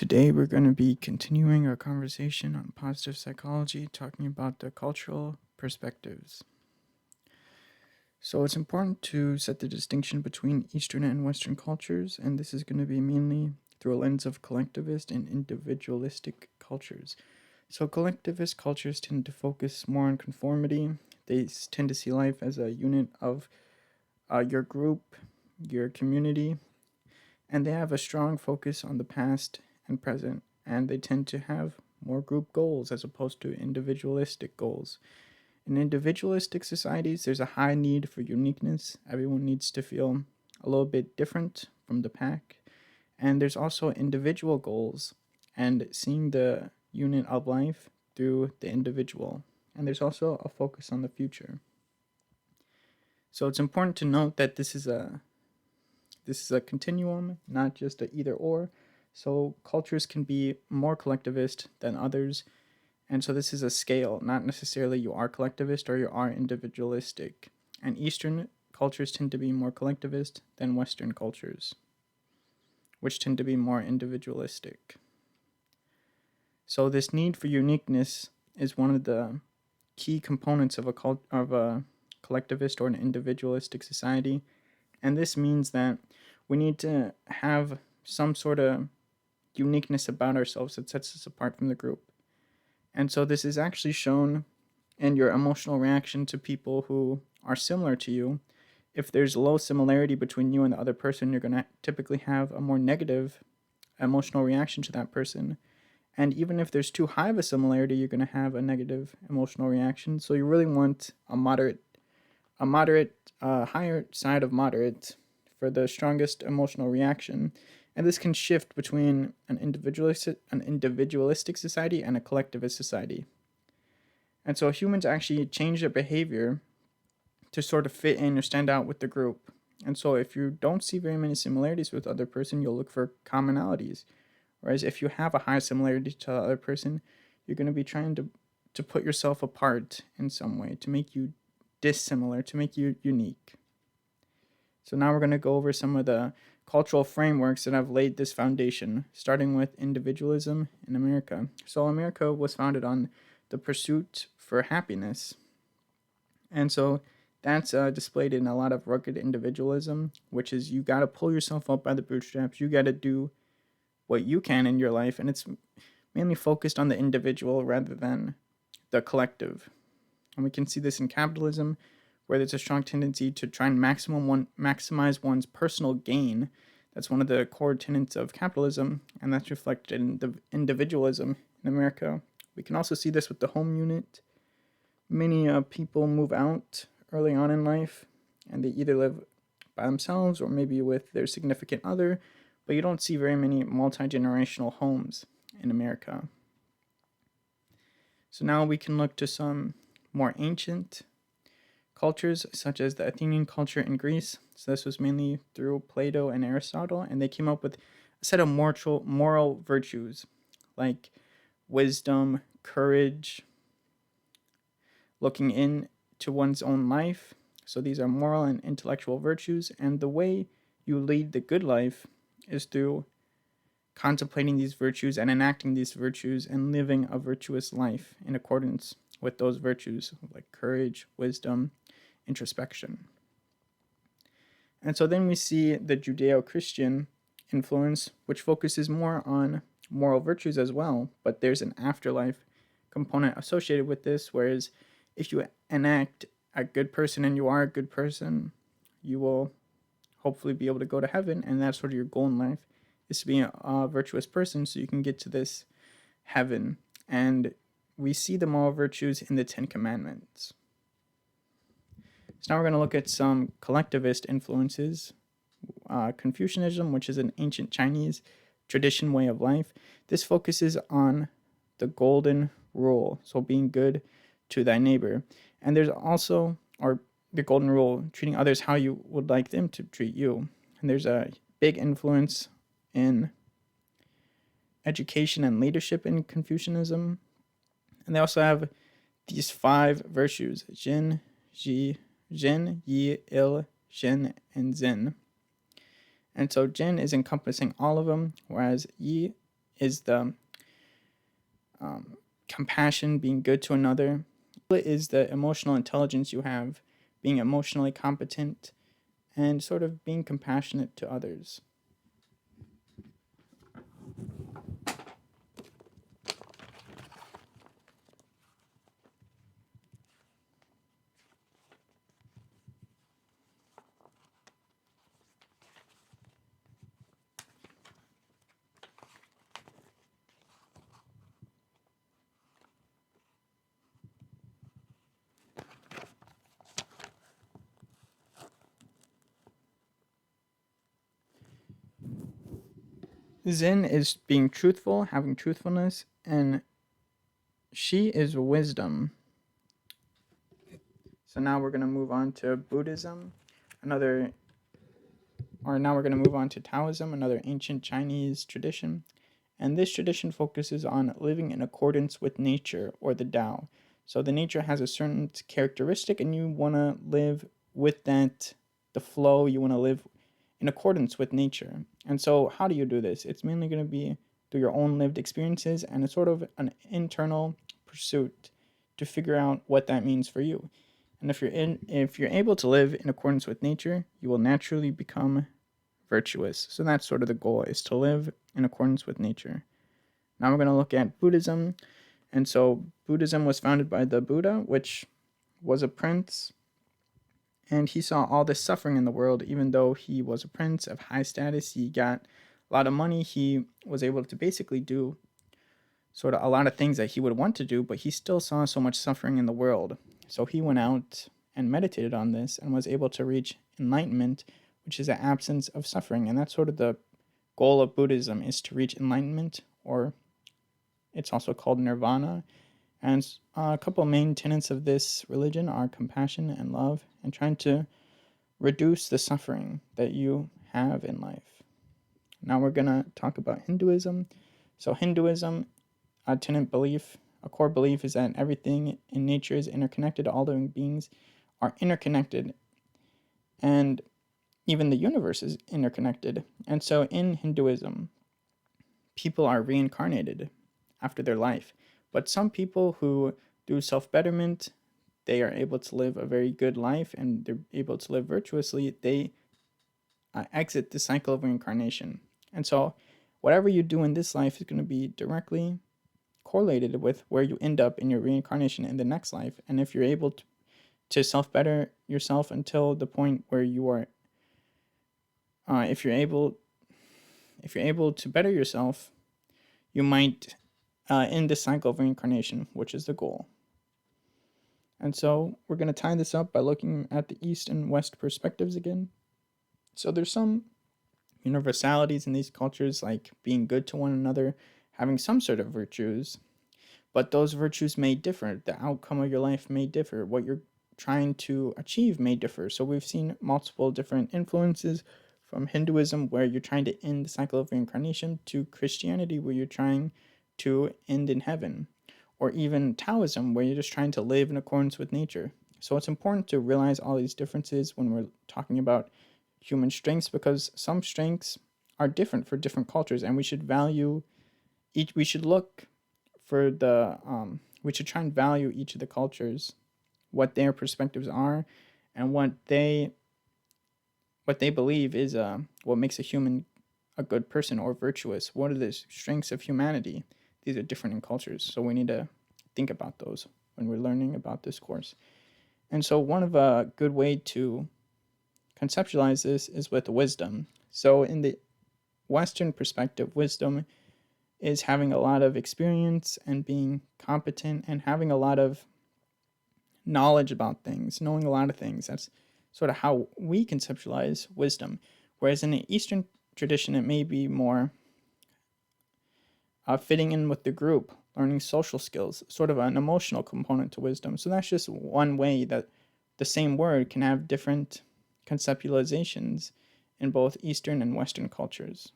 Today, we're going to be continuing our conversation on positive psychology, talking about the cultural perspectives. So, it's important to set the distinction between Eastern and Western cultures, and this is going to be mainly through a lens of collectivist and individualistic cultures. So, collectivist cultures tend to focus more on conformity, they tend to see life as a unit of your group, your community, and they have a strong focus on the past and present, and they tend to have more group goals as opposed to individualistic goals. In individualistic societies, there's a high need for uniqueness. Everyone needs to feel a little bit different from the pack. And there's also individual goals and seeing the unit of life through the individual. And there's also a focus on the future. So it's important to note that this is a continuum, not just a either or. So cultures can be more collectivist than others. And so this is a scale, not necessarily you are collectivist or you are individualistic. And Eastern cultures tend to be more collectivist than Western cultures, which tend to be more individualistic. So this need for uniqueness is one of the key components of a collectivist or an individualistic society. And this means that we need to have some sort of uniqueness about ourselves that sets us apart from the group. And so this is actually shown in your emotional reaction to people who are similar to you. If there's low similarity between you and the other person, you're going to typically have a more negative emotional reaction to that person. And even if there's too high of a similarity, you're going to have a negative emotional reaction. So you really want a higher side of moderate for the strongest emotional reaction. And this can shift between an individualistic society and a collectivist society. And so humans actually change their behavior to sort of fit in or stand out with the group. And so if you don't see very many similarities with other person, you'll look for commonalities. Whereas if you have a high similarity to the other person, you're going to be trying to put yourself apart in some way, to make you dissimilar, to make you unique. So now we're going to go over some of the cultural frameworks that have laid this foundation, starting with individualism in America. So America was founded on the pursuit for happiness. And so that's displayed in a lot of rugged individualism, which is you got to pull yourself up by the bootstraps. You got to do what you can in your life. And it's mainly focused on the individual rather than the collective. And we can see this in capitalism, where there's a strong tendency to try and maximize one's personal gain. That's one of the core tenets of capitalism, and that's reflected in the individualism in America. We can also see this with the home unit. Many people move out early on in life, and they either live by themselves or maybe with their significant other, but you don't see very many multi-generational homes in America. So now we can look to some more ancient cultures, such as the Athenian culture in Greece. So this was mainly through Plato and Aristotle, and they came up with a set of moral virtues like wisdom, courage, looking into one's own life. So these are moral and intellectual virtues, and the way you lead the good life is through contemplating these virtues and enacting these virtues and living a virtuous life in accordance with those virtues like courage, wisdom, introspection. And so then we see the Judeo-Christian influence, which focuses more on moral virtues as well, but there's an afterlife component associated with this, whereas if you enact a good person and you are a good person, you will hopefully be able to go to heaven, and that's sort of your goal in life, is to be a virtuous person so you can get to this heaven. And we see the moral virtues in the Ten Commandments. So now we're going to look at some collectivist influences. Confucianism, which is an ancient Chinese tradition way of life. This focuses on the golden rule, so being good to thy neighbor. And there's also, or the golden rule, treating others how you would like them to treat you. And there's a big influence in education and leadership in Confucianism. And they also have these 5 virtues: Jin, Ji, Jin, Yi, Il, Shen, and Zen. And so Jin is encompassing all of them, whereas Yi is the compassion, being good to another. It is the emotional intelligence you have, being emotionally competent, and sort of being compassionate to others. Zen is being truthful, having truthfulness, and she is wisdom. So now we're going to move on to Buddhism, now we're going to move on to Taoism, another ancient Chinese tradition. And this tradition focuses on living in accordance with nature, or the Tao. So the nature has a certain characteristic, and you want to live with that, the flow. You want to live in accordance with nature. And so how do you do this? It's mainly going to be through your own lived experiences, and it's sort of an internal pursuit to figure out what that means for you. And if you're able to live in accordance with nature, you will naturally become virtuous. So that's sort of the goal, is to live in accordance with nature. Now we're going to look at Buddhism. And so Buddhism was founded by the Buddha, which was a prince, and he saw all this suffering in the world. Even though he was a prince of high status, he got a lot of money, he was able to basically do sort of a lot of things that he would want to do, but he still saw so much suffering in the world. So he went out and meditated on this and was able to reach enlightenment, which is the absence of suffering. And that's sort of the goal of Buddhism, is to reach enlightenment, or it's also called nirvana. And a couple of main tenets of this religion are compassion and love, and trying to reduce the suffering that you have in life. Now we're going to talk about Hinduism. So Hinduism, a core belief is that everything in nature is interconnected. All living beings are interconnected, and even the universe is interconnected. And so in Hinduism, people are reincarnated after their life. But some people who do self-betterment, they are able to live a very good life, and they're able to live virtuously. They exit the cycle of reincarnation. And so whatever you do in this life is going to be directly correlated with where you end up in your reincarnation in the next life. And if you're able to self-better yourself until the point where you are, if you're able to better yourself, you might end the cycle of reincarnation, which is the goal. And so we're going to tie this up by looking at the East and West perspectives again. So there's some universalities in these cultures, like being good to one another, having some sort of virtues, but those virtues may differ. The outcome of your life may differ. What you're trying to achieve may differ. So we've seen multiple different influences, from Hinduism, where you're trying to end the cycle of reincarnation, to Christianity, where you're trying to end in heaven, or even Taoism, where you're just trying to live in accordance with nature. So it's important to realize all these differences when we're talking about human strengths, because some strengths are different for different cultures, and we should value each. We should look for the we should try and value each of the cultures, what their perspectives are, and what they believe is what makes a human a good person or virtuous. What are the strengths of humanity? These are different in cultures, so we need to think about those when we're learning about this course. And so one of a good way to conceptualize this is with wisdom. So in the Western perspective, wisdom is having a lot of experience and being competent and having a lot of knowledge about things, knowing a lot of things. That's sort of how we conceptualize wisdom. Whereas in the Eastern tradition, it may be more fitting in with the group, learning social skills, sort of an emotional component to wisdom. So that's just one way that the same word can have different conceptualizations in both Eastern and Western cultures.